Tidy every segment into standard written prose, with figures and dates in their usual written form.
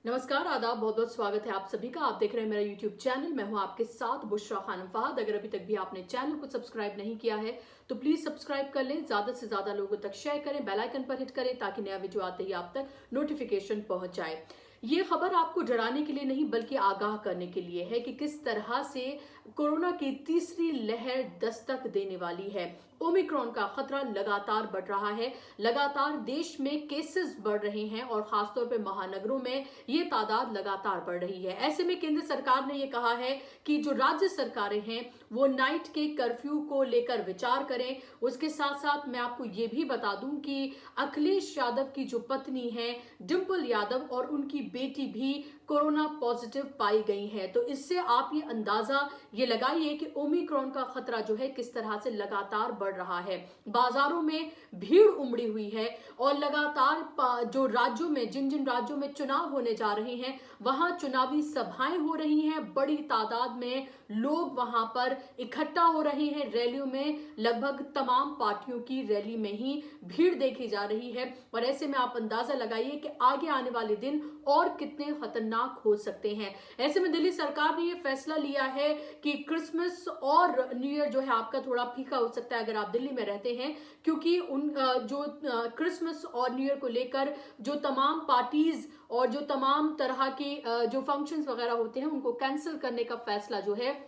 नमस्कार, आदाब, बहुत बहुत स्वागत है आप सभी का। आप देख रहे हैं मेरा YouTube चैनल। मैं हूं आपके साथ बुशरा खानम फहद। अगर अभी तक भी आपने चैनल को सब्सक्राइब नहीं किया है तो प्लीज सब्सक्राइब कर लें, ज्यादा से ज्यादा लोगों तक शेयर करें, बेल आइकन पर हिट करें ताकि नया वीडियो आते ही आप तक नोटिफिकेशन पहुंच जाए। ये खबर आपको डराने के लिए नहीं बल्कि आगाह करने के लिए है कि किस तरह से कोरोना की तीसरी लहर दस्तक देने वाली है। ओमिक्रॉन का खतरा लगातार बढ़ रहा है, लगातार देश में केसेस बढ़ रहे हैं और खासतौर पर महानगरों में ये तादाद लगातार बढ़ रही है। ऐसे में केंद्र सरकार ने ये कहा है कि जो राज्य सरकारें हैं वो नाइट के कर्फ्यू को लेकर विचार करें। उसके साथ साथ मैं आपको ये भी बता दूं कि अखिलेश यादव की जो पत्नी है डिंपल यादव और उनकी बेटी भी कोरोना पॉजिटिव पाई गई है। तो इससे आप ये अंदाजा ये लगाइए कि ओमिक्रॉन का खतरा जो है किस तरह से लगातार बढ़ रहा है। बाजारों में भीड़ उमड़ी हुई है और लगातार जो राज्यों में जिन जिन राज्यों में चुनाव होने जा रहे हैं वहां चुनावी सभाएं हो रही हैं। बड़ी तादाद में लोग वहां पर इकट्ठा हो रहे हैं। रैलियों में लगभग तमाम पार्टियों की रैली में ही भीड़ देखी जा रही है और ऐसे में आप अंदाजा लगाइए कि आगे आने वाले दिन और कितने खतरनाक हो सकते हैं। ऐसे में दिल्ली सरकार ने यह फैसला लिया है कि क्रिसमस और न्यू ईयर जो है आपका थोड़ा फीका हो सकता है अगर आप दिल्ली में रहते हैं, क्योंकि उन जो क्रिसमस और न्यू ईयर को लेकर जो तमाम पार्टीज और जो तमाम तरह के जो फंक्शंस वगैरह होते हैं उनको कैंसिल करने का फैसला जो है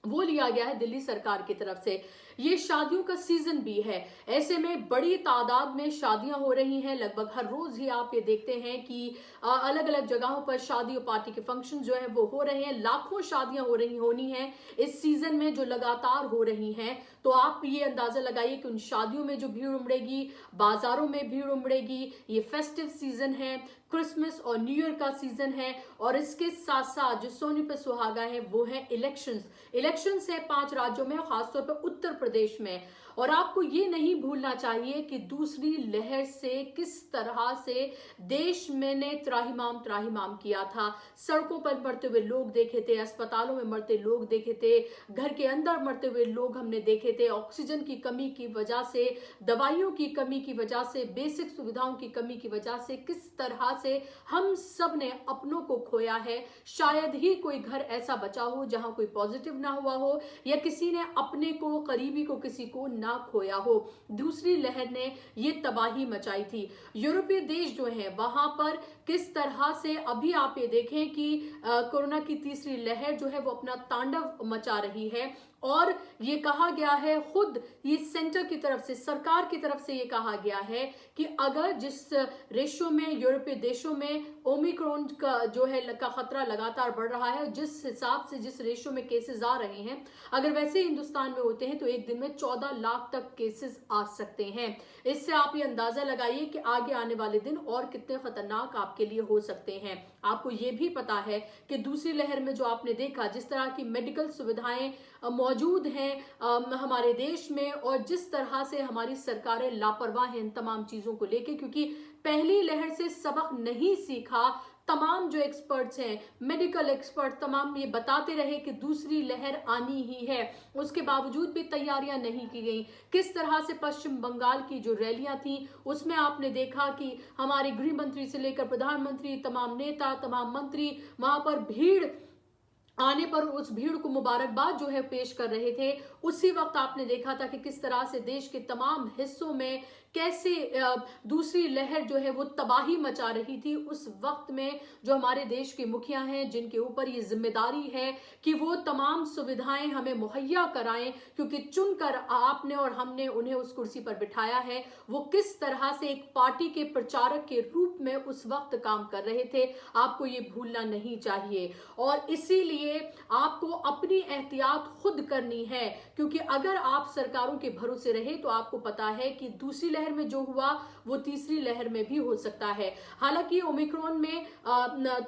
वो लिया गया है दिल्ली सरकार की तरफ से। ये शादियों का सीजन भी है, ऐसे में बड़ी तादाद में शादियां हो रही हैं। लगभग हर रोज ही आप ये देखते हैं कि अलग अलग जगहों पर शादी और पार्टी के फंक्शन जो है वो हो रहे हैं। लाखों शादियां होनी हैं इस सीजन में जो लगातार हो रही हैं। तो आप ये अंदाजा लगाइए कि उन शादियों में जो भीड़ उमड़ेगी, बाजारों में भीड़ उमड़ेगी। ये फेस्टिव सीजन है, क्रिसमस और न्यू ईयर का सीजन है और इसके साथ साथ जो सोने पे सुहागा है वो है इलेक्शंस है 5 राज्यों में, खासतौर पर उत्तर प्रदेश में। और आपको ये नहीं भूलना चाहिए कि दूसरी लहर से किस तरह से देश में ने त्राहिमाम किया था। सड़कों पर मरते हुए लोग देखे थे, अस्पतालों में मरते लोग देखे थे, घर के अंदर मरते हुए लोग हमने देखे थे। ऑक्सीजन की कमी की वजह से, दवाइयों की कमी की वजह से, बेसिक सुविधाओं की कमी की वजह से किस तरह से हम सब ने अपनों को खोया है। शायद ही कोई घर ऐसा बचा हो जहां कोई पॉजिटिव ना हुआ हो या किसी ने अपने को, करीबी को, किसी को ना खोया हो। दूसरी लहर ने ये तबाही मचाई थी। यूरोपीय देश जो है वहां पर किस तरह से अभी आप ये देखें कि कोरोना की तीसरी लहर जो है वो अपना तांडव मचा रही है और ये कहा गया है, खुद ये सेंटर की तरफ से, सरकार की तरफ से ये कहा गया है कि अगर जिस रेशो में यूरोपीय देशों में ओमिक्रॉन का जो है का खतरा लगातार बढ़ रहा है, जिस हिसाब से जिस रेशो में केसेस आ रहे हैं, अगर वैसे हिंदुस्तान में होते हैं तो एक दिन में 14 लाख तक केसेस आ सकते हैं। इससे आप ये अंदाजा लगाइए कि आगे आने वाले दिन और कितने खतरनाक आपके लिए हो सकते हैं। आपको ये भी पता है कि दूसरी लहर में जो आपने देखा, जिस तरह की मेडिकल सुविधाएं मौजूद हैं हमारे देश में और जिस तरह से हमारी सरकारें लापरवाह हैं इन तमाम चीजों को लेके, क्योंकि पहली लहर से सबक नहीं सीखा। तमाम जो एक्सपर्ट्स हैं, मेडिकल एक्सपर्ट तमाम ये बताते रहे कि दूसरी लहर आनी ही है, उसके बावजूद भी तैयारियां नहीं की गई। किस तरह से पश्चिम बंगाल की जो रैलियां थी उसमें आपने देखा कि हमारे गृह मंत्री से लेकर प्रधानमंत्री, तमाम नेता, तमाम मंत्री वहां पर भीड़ आने पर उस भीड़ को मुबारकबाद जो है पेश कर रहे थे। उसी वक्त आपने देखा था कि किस तरह से देश के तमाम हिस्सों में कैसे दूसरी लहर जो है वो तबाही मचा रही थी। उस वक्त में जो हमारे देश के मुखिया हैं, जिनके ऊपर ये जिम्मेदारी है कि वो तमाम सुविधाएं हमें मुहैया कराएं, क्योंकि चुनकर आपने और हमने उन्हें उस कुर्सी पर बिठाया है, वो किस तरह से एक पार्टी के प्रचारक के रूप में उस वक्त काम कर रहे थे, आपको ये भूलना नहीं चाहिए। और इसीलिए आपको अपनी एहतियात खुद करनी है, क्योंकि अगर आप सरकारों के भरोसे रहे तो आपको पता है कि दूसरी लहर में जो हुआ वो तीसरी लहर में भी हो सकता है। हालांकि ओमिक्रॉन में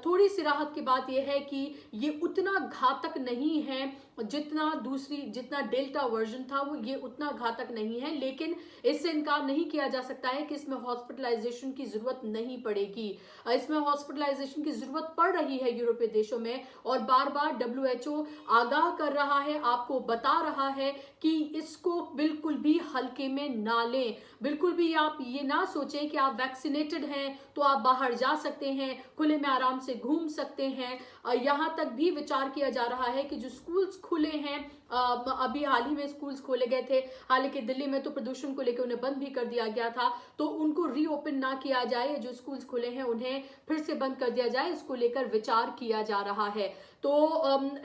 थोड़ी सी राहत की बात यह है कि ये उतना घातक नहीं है जितना डेल्टा वर्जन था वो ये उतना घातक नहीं है, लेकिन इससे इनकार नहीं किया जा सकता है कि इसमें हॉस्पिटलाइजेशन की जरूरत नहीं पड़ेगी। इसमें हॉस्पिटलाइजेशन की जरूरत पड़ रही है यूरोपीय देशों में, और बार बार WHO आगाह कर रहा है, आपको बता रहा है कि इसको बिल्कुल भी हल्के में ना लें। बिल्कुल भी आप ये ना सोचें कि आप वैक्सीनेटेड हैं तो आप बाहर जा सकते हैं, खुले में आराम से घूम सकते हैं। यहाँ तक भी विचार किया जा रहा है कि जो स्कूल्स खुले हैं, अभी हाल ही में स्कूल्स खोले गए थे, हालांकि दिल्ली में तो प्रदूषण को लेकर उन्हें बंद भी कर दिया गया था, तो उनको रीओपन ना किया जाए, जो स्कूल्स खुले हैं उन्हें फिर से बंद कर दिया जाए, इसको लेकर विचार किया जा रहा है। तो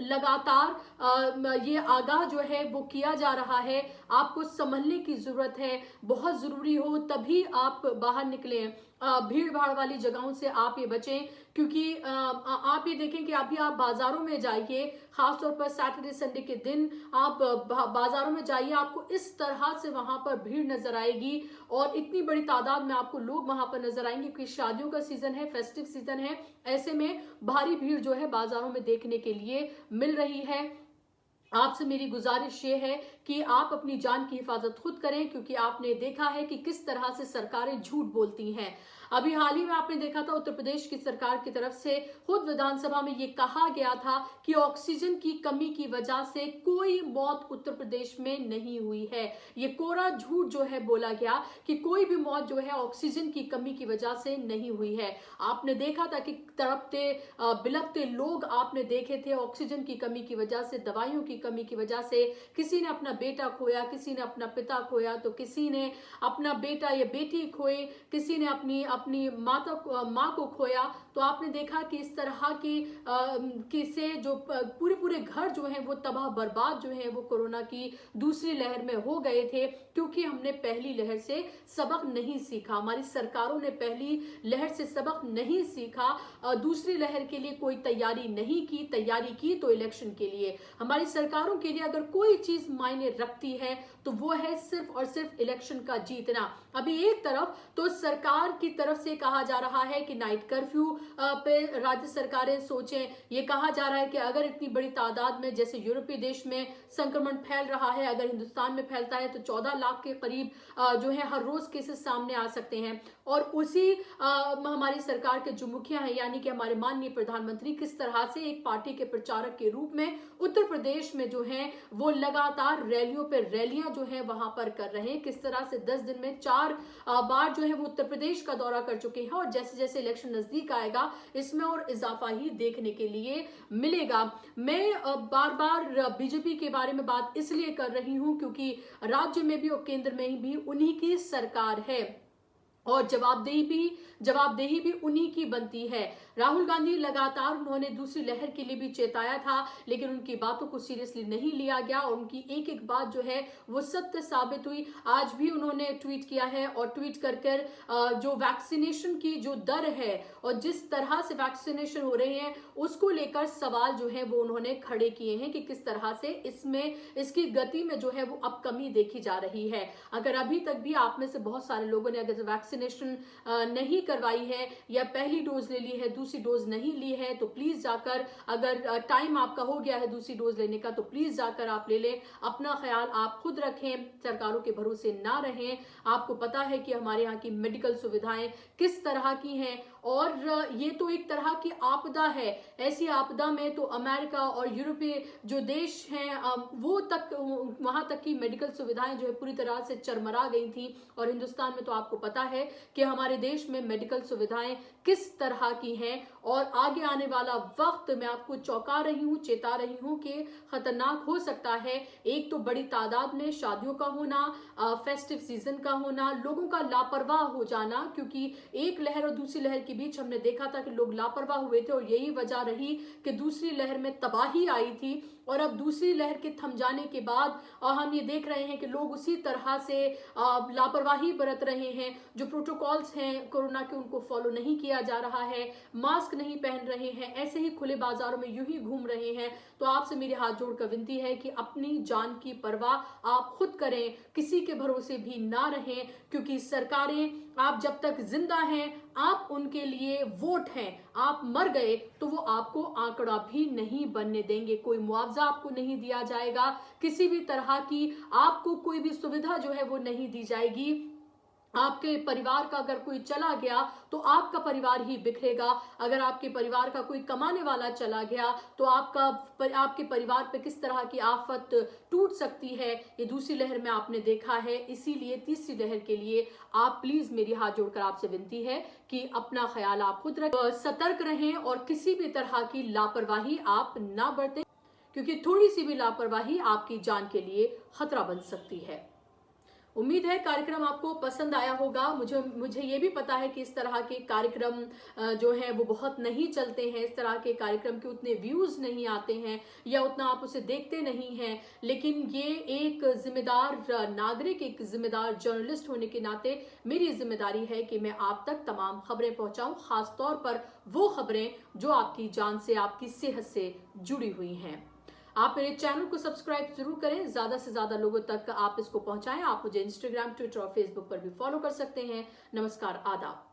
लगातार ये आगाह जो है वो किया जा रहा है, आपको संभलने की जरूरत है, बहुत जरूरी हो तभी आप बाहर निकलें, भीड़ भाड़ वाली जगहों से आप ये बचें, क्योंकि आप ये देखें कि अभी आप बाजारों में जाइए, खासतौर पर सैटरडे संडे के दिन आप बाजारों में जाइए, आपको इस तरह से वहां पर भीड़ नजर आएगी, और इतनी बड़ी तादाद में आपको लोग वहां पर नजर आएंगे, क्योंकि शादियों का सीजन है, फेस्टिव सीजन है, ऐसे में भारी भीड़ जो है बाजारों में देखने के लिए मिल रही है। आपसे मेरी गुजारिश ये है कि आप अपनी जान की हिफाजत खुद करें, क्योंकि आपने देखा है कि किस तरह से सरकारें झूठ बोलती हैं। अभी हाल ही में आपने देखा था उत्तर प्रदेश की सरकार की तरफ से खुद विधानसभा में ये कहा गया था कि ऑक्सीजन की कमी की वजह से कोई मौत उत्तर प्रदेश में नहीं हुई है। ये कोरा झूठ जो है बोला गया कि कोई भी मौत जो है ऑक्सीजन की कमी की वजह से नहीं हुई है। आपने देखा था कि तड़पते बिलखते लोग आपने देखे थे ऑक्सीजन की कमी की वजह से, दवाइयों की कमी की वजह से। किसी ने अपना बेटा खोया, किसी ने अपना पिता खोया, तो किसी ने अपना बेटा या बेटी खोए, किसी ने अपनी माँ को खोया। तो आपने देखा कि इस तरह की से जो पूरे घर जो हैं वो तबाह बर्बाद जो हैं वो कोरोना की दूसरी लहर में हो गए थे, क्योंकि हमने पहली लहर से सबक नहीं सीखा, हमारी सरकारों ने पहली लहर से सबक नहीं सीखा, दूसरी लहर के लिए कोई तैयारी नहीं की। तैयारी की तो इलेक्शन के लिए। हमारी सरकारों के लिए अगर कोई चीज मायने रखती है तो वो है सिर्फ और सिर्फ इलेक्शन का जीतना। अभी एक तरफ तो सरकार की तरफ से कहा जा रहा है कि नाइट कर्फ्यू पे राज्य सरकारें सोचें। ये कहा जा रहा है कि अगर इतनी बड़ी तादाद में, जैसे यूरोपीय देश में संक्रमण फैल रहा है, अगर हिंदुस्तान में फैलता है तो 14 लाख के करीब जो है हर रोज केसेस सामने आ सकते हैं। और उसी हमारी सरकार के जो मुखिया हैं, यानी कि हमारे माननीय प्रधानमंत्री, किस तरह से एक पार्टी के प्रचारक के रूप में उत्तर प्रदेश में जो है वो लगातार रैलियों पे रैलियां जो है वहां पर कर रहे हैं। किस तरह से 10 दिन में 4 बार जो है वो उत्तर प्रदेश का दौरा कर चुके हैं, और जैसे जैसे इलेक्शन नजदीक आएगा इसमें और इजाफा ही देखने के लिए मिलेगा। मैं बार बार बीजेपी के बारे में बात इसलिए कर रही हूं क्योंकि राज्य में भी और केंद्र में भी उन्हीं की सरकार है, और जवाबदेही भी उन्हीं की बनती है। राहुल गांधी लगातार उन्होंने दूसरी लहर के लिए भी चेताया था, लेकिन उनकी बातों को सीरियसली नहीं लिया गया, और उनकी एक एक बात जो है वो सत्य साबित हुई। आज भी उन्होंने ट्वीट किया है, और ट्वीट कर जो वैक्सीनेशन की जो दर है और जिस तरह से वैक्सीनेशन हो रहे हैं उसको लेकर सवाल जो है वो उन्होंने खड़े किए हैं कि किस तरह से इसकी गति में जो है वो अब कमी देखी जा रही है। अगर अभी तक भी आप में से बहुत सारे लोगों ने अगर वैक्सीनेशन नहीं करवाई है या पहली डोज ले ली है, दूसरी डोज नहीं ली है, तो प्लीज जाकर, अगर टाइम आपका हो गया है दूसरी डोज लेने का, तो प्लीज जाकर आप ले लें। अपना ख्याल आप खुद रखें, सरकारों के भरोसे ना रहें। आपको पता है कि हमारे यहाँ की मेडिकल सुविधाएं किस तरह की हैं, और ये तो एक तरह की आपदा है। ऐसी आपदा में तो अमेरिका और यूरोपीय जो देश हैं वो तक, वहां तक की मेडिकल सुविधाएं जो है पूरी तरह से चरमरा गई थी, और हिंदुस्तान में तो आपको पता है कि हमारे देश में मेडिकल सुविधाएं किस तरह की हैं। और आगे आने वाला वक्त मैं आपको चौंका रही हूं, चेता रही हूं कि खतरनाक हो सकता है। एक तो बड़ी तादाद में शादियों का होना, फेस्टिव सीजन का होना, लोगों का लापरवाह हो जाना, क्योंकि एक लहर और दूसरी लहर के बीच हमने देखा था कि लोग लापरवाह हुए थे, और यही वजह रही कि दूसरी लहर में तबाही आई थी। और अब दूसरी लहर के थम जाने के बाद हम ये देख रहे हैं कि लोग उसी तरह से लापरवाही बरत रहे हैं। जो प्रोटोकॉल्स हैं कोरोना के उनको फॉलो नहीं किया जा रहा है, मास्क नहीं पहन रहे हैं, ऐसे ही खुले बाजारों में यूं ही घूम रहे हैं। तो आपसे मेरी हाथ जोड़कर विनती है कि अपनी जान की परवाह आप खुद करें, किसी के भरोसे भी ना रहें, क्योंकि सरकारें आप जब तक जिंदा हैं आप उनके लिए वोट हैं, आप मर गए तो वो आपको आंकड़ा भी नहीं बनने देंगे, कोई मुआवजा आपको नहीं दिया जाएगा, किसी भी तरह की आपको कोई भी सुविधा जो है वो नहीं दी जाएगी। आपके परिवार का अगर कोई चला गया तो आपका परिवार ही बिखरेगा, अगर आपके परिवार का कोई कमाने वाला चला गया तो आपके परिवार पे किस तरह की आफत टूट सकती है, ये दूसरी लहर में आपने देखा है। इसीलिए तीसरी लहर के लिए आप प्लीज, मेरी हाथ जोड़कर आपसे विनती है कि अपना ख्याल आप खुद रखें, सतर्क रहें और किसी भी तरह की लापरवाही आप ना बरतें, क्योंकि थोड़ी सी भी लापरवाही आपकी जान के लिए खतरा बन सकती है। उम्मीद है कार्यक्रम आपको पसंद आया होगा। मुझे ये भी पता है कि इस तरह के कार्यक्रम जो है वो बहुत नहीं चलते हैं, इस तरह के कार्यक्रम के उतने व्यूज नहीं आते हैं या उतना आप उसे देखते नहीं हैं, लेकिन ये एक जिम्मेदार नागरिक, एक जिम्मेदार जर्नलिस्ट होने के नाते मेरी जिम्मेदारी है कि मैं आप तक तमाम खबरें पहुंचाऊं, खासतौर पर वो खबरें जो आपकी जान से, आपकी सेहत से जुड़ी हुई हैं। आप मेरे चैनल को सब्सक्राइब जरूर करें, ज्यादा से ज्यादा लोगों तक आप इसको पहुंचाएं। आप मुझे इंस्टाग्राम, ट्विटर और फेसबुक पर भी फॉलो कर सकते हैं। नमस्कार, आदाब।